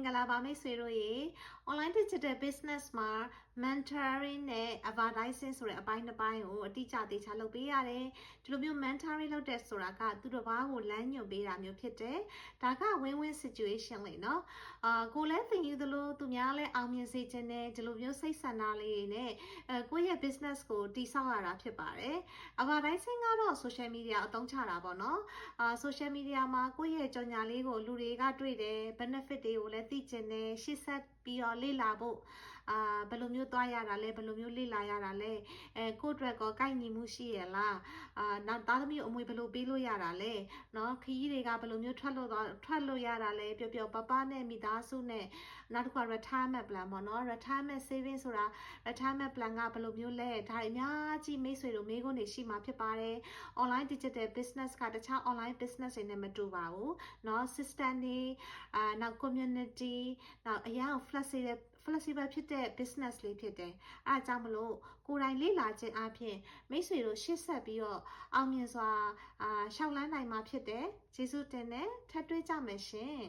င်္ဂလာပါမိတ်ဆွေတို့ရေ online digital business မှာ mentoring နဲ့ advertising ဆိုတဲ့အပိုင်းတစ်ပိုင်းကိုအတိအကျသေချာလုပ်ပေးရတယ်ဒီလိုမျိုး mentoring လုပ်တဲ့ဆိုတာကသူတစ်ပါးကိုလမ်းညွှန်ပေးတာမျိုးဖြစ်တယ်ဒါက win-win situation လေနော်ကိုလည်းသင်ယူသလိုသူများလည်းအောင်မြင်စေချင်တယ်ဒီလိုမျိုးစိတ်ဆန္ဒလေးတွေနဲ့ကိုယ့်ရဲ့ business ကိုတည်ဆောက်ရတာဖြစ်ပါတယ် advertising ကတော့ social media အသုံးချတာပေါ့နော်social media မှာကိုယ့်ရဲ့ကြော်ညာလေးကိုလူတွေကတွေ့တယ် benefit တွေကိုလည်းသိကျင်တယ်ရှေ့ဆက်ပြီးတော့လေ့လာဖို့ဘယ်လိုမျိုးသွားရတာလဲဘယ်လိုမျိုးလေ့လာရတာလဲကိုယ့်အတွက်ကိုက်ညီမှုရှိရလားနောက်သားသမီးအမွေဘယ်လိုပေးလို့ရတာလဲเนาะခရီးတွေကဘယ်လိုမျိုးထွက်လို့ရတာလဲပျော်ပျော်ပါပါနဲ့မိသားစုနဲ့နောက်တစ်ခါ retirement plan ပေါ့နော် retirement saving ဆိုတာ retirement plan ကဘယ်လိုမျိုးလဲဒါအများကြီးမိတ်ဆွေတို့မိခွန်းတွေရှိမှာဖြစ်ပါတယ် online digital business ကတခြား online business တွေနဲ့မတူပါဘူးเนาะ system တွေနောက် community နောက်အရာ flexible ဖြစ်တဲ့ business လေးဖြစ်တယ်အဲအကြောင်းမလို့ကိုယ်တိုင်လေ့လာခြင်းအပြင်မိတ်ဆွေတို့ရှေ့ဆက်ပြီးတော့အောင်မြင်စွာရှောက်လန်းနိုင်မှာဖြစ်တယ်ကျေးဇူးတင်တယ်ထပ်တွေ့ကြမယ်ရှင်